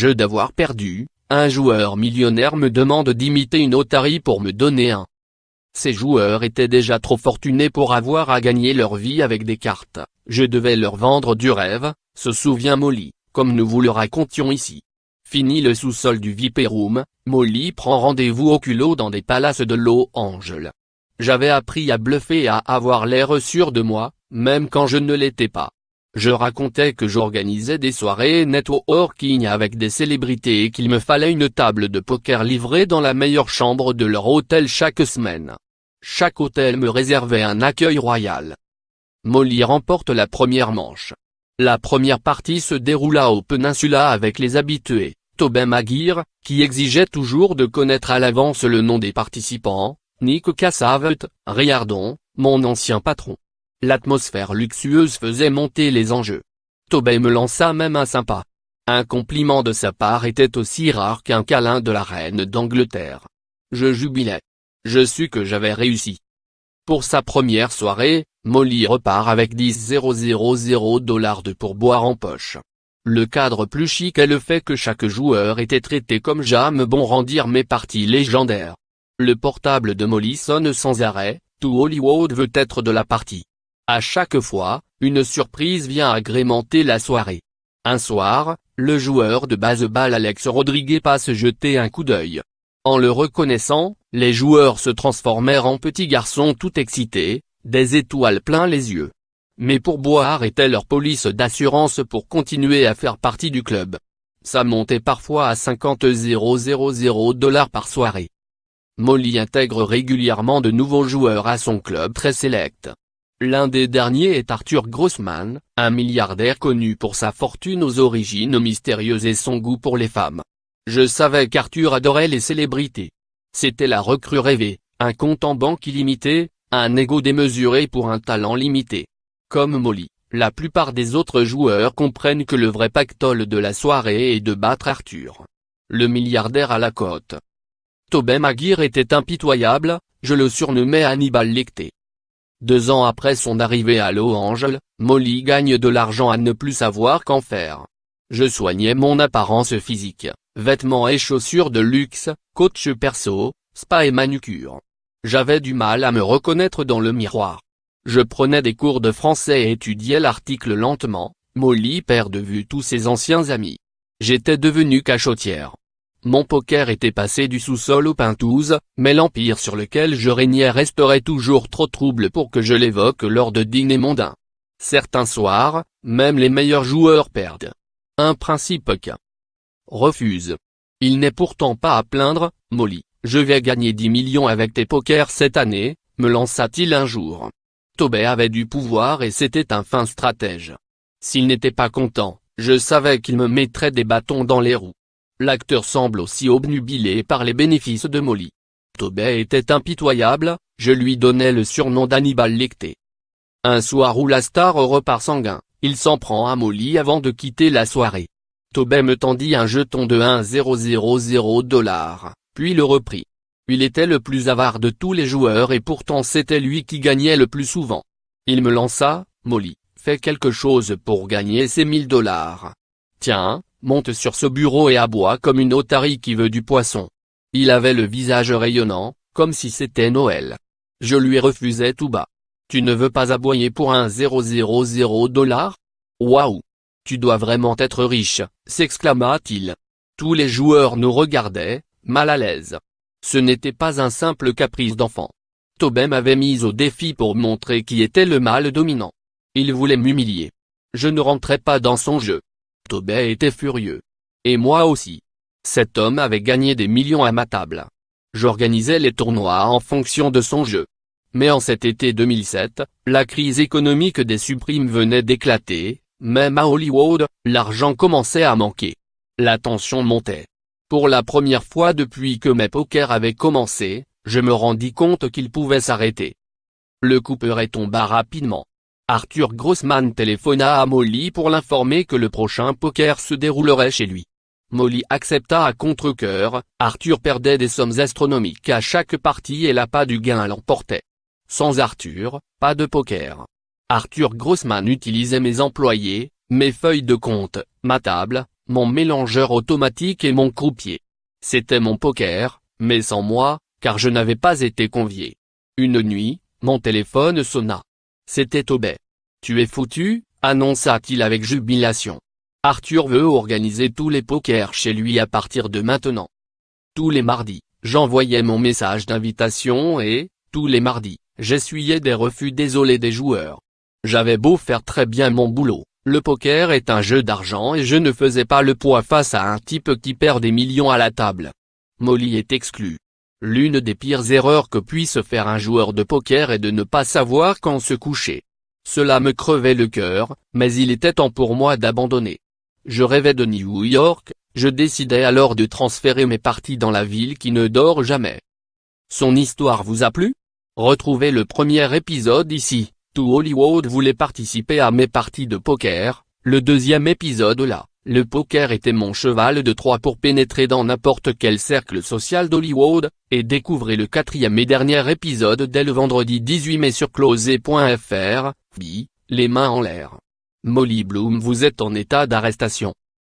jeu d'avoir perdu, un joueur millionnaire me demande d'imiter une otarie pour me donner un. Ces joueurs étaient déjà trop fortunés pour avoir à gagner leur vie avec des cartes, je devais leur vendre du rêve, se souvient Molly, comme nous vous le racontions ici. Fini le sous-sol du VIP Room, Molly prend rendez-vous au culot dans des palaces de Los Angeles. J'avais appris à bluffer et à avoir l'air sûr de moi, même quand je ne l'étais pas. Je racontais que j'organisais des soirées networking avec des célébrités et qu'il me fallait une table de poker livrée dans la meilleure chambre de leur hôtel chaque semaine. Chaque hôtel me réservait un accueil royal. Molly remporte la première manche. La première partie se déroula au Peninsula avec les habitués, Tobey Maguire, qui exigeait toujours de connaître à l'avance le nom des participants, Nick Cassavet, Riardon, mon ancien patron. L'atmosphère luxueuse faisait monter les enjeux. Tobey me lança même un sympa. Un compliment de sa part était aussi rare qu'un câlin de la reine d'Angleterre. Je jubilais. Je sus que j'avais réussi. Pour sa première soirée, Molly repart avec 10 000 $ de pourboire en poche. Le cadre plus chic est le fait que chaque joueur était traité comme James Bond rendirent mes parties légendaires. Le portable de Molly sonne sans arrêt, tout Hollywood veut être de la partie. À chaque fois, une surprise vient agrémenter la soirée. Un soir, le joueur de baseball Alex Rodriguez passe jeter un coup d'œil. En le reconnaissant, les joueurs se transformèrent en petits garçons tout excités, des étoiles plein les yeux. Mes pourboires étaient leur police d'assurance pour continuer à faire partie du club. Ça montait parfois à 50 000 $ par soirée. Molly intègre régulièrement de nouveaux joueurs à son club très sélect. L'un des derniers est Arthur Grossman, un milliardaire connu pour sa fortune aux origines mystérieuses et son goût pour les femmes. Je savais qu'Arthur adorait les célébrités. C'était la recrue rêvée, un compte en banque illimité, un ego démesuré pour un talent limité. Comme Molly, la plupart des autres joueurs comprennent que le vrai pactole de la soirée est de battre Arthur. Le milliardaire à la côte. Tobey Maguire était impitoyable, je le surnommais Hannibal Lecter. 2 ans après son arrivée à Los Angeles, Molly gagne de l'argent à ne plus savoir qu'en faire. Je soignais mon apparence physique, vêtements et chaussures de luxe, coach perso, spa et manucure. J'avais du mal à me reconnaître dans le miroir. Je prenais des cours de français et étudiais l'article lentement, Molly perd de vue tous ses anciens amis. J'étais devenue cachotière. Mon poker était passé du sous-sol aux penthouse, mais l'empire sur lequel je régnais resterait toujours trop trouble pour que je l'évoque lors de dîners mondains. Certains soirs, même les meilleurs joueurs perdent. Un principe qu'un refuse. Il n'est pourtant pas à plaindre, Molly, je vais gagner 10 millions avec tes pokers cette année, me lança-t-il un jour. Tobey avait du pouvoir et c'était un fin stratège. S'il n'était pas content, je savais qu'il me mettrait des bâtons dans les roues. L'acteur semble aussi obnubilé par les bénéfices de Molly. Tobey était impitoyable, je lui donnais le surnom d'Hannibal Lecter. Un soir où la star repart sanguin, il s'en prend à Molly avant de quitter la soirée. Tobey me tendit un jeton de 1 000 $, puis le reprit. Il était le plus avare de tous les joueurs et pourtant c'était lui qui gagnait le plus souvent. Il me lança, Molly, fais quelque chose pour gagner ces 1000 $. Tiens, monte sur ce bureau et aboie comme une otarie qui veut du poisson. Il avait le visage rayonnant, comme si c'était Noël. Je lui refusais tout bas. Tu ne veux pas aboyer pour 1 000 $? Waouh! Tu dois vraiment être riche, s'exclama-t-il. Tous les joueurs nous regardaient, mal à l'aise. Ce n'était pas un simple caprice d'enfant. Tobey m'avait mis au défi pour montrer qui était le mâle dominant. Il voulait m'humilier. Je ne rentrais pas dans son jeu. Tobey était furieux. Et moi aussi. Cet homme avait gagné des millions à ma table. J'organisais les tournois en fonction de son jeu. Mais en cet été 2007, la crise économique des subprimes venait d'éclater, même à Hollywood, l'argent commençait à manquer. La tension montait. Pour la première fois depuis que mes pokers avaient commencé, je me rendis compte qu'il pouvait s'arrêter. Le couperet tomba rapidement. Arthur Grossman téléphona à Molly pour l'informer que le prochain poker se déroulerait chez lui. Molly accepta à contre-cœur, Arthur perdait des sommes astronomiques à chaque partie et l'appât du gain l'emportait. Sans Arthur, pas de poker. Arthur Grossman utilisait mes employés, mes feuilles de compte, ma table, mon mélangeur automatique et mon croupier. C'était mon poker, mais sans moi, car je n'avais pas été convié. Une nuit, mon téléphone sonna. C'était Tobey. « Tu es foutu », annonça-t-il avec jubilation. Arthur veut organiser tous les pokers chez lui à partir de maintenant. Tous les mardis, j'envoyais mon message d'invitation et, tous les mardis, j'essuyais des refus désolés des joueurs. J'avais beau faire très bien mon boulot, le poker est un jeu d'argent et je ne faisais pas le poids face à un type qui perd des millions à la table. Molly est exclue. L'une des pires erreurs que puisse faire un joueur de poker est de ne pas savoir quand se coucher. Cela me crevait le cœur, mais il était temps pour moi d'abandonner. Je rêvais de New York, je décidai alors de transférer mes parties dans la ville qui ne dort jamais. Son histoire vous a plu? Retrouvez le premier épisode ici. To Hollywood voulait participer à mes parties de poker, le deuxième épisode là. Le poker était mon cheval de Troie pour pénétrer dans n'importe quel cercle social d'Hollywood, et découvrez le quatrième et dernier épisode dès le vendredi 18 mai sur closé.fr, les mains en l'air. Molly Bloom, vous êtes en état d'arrestation.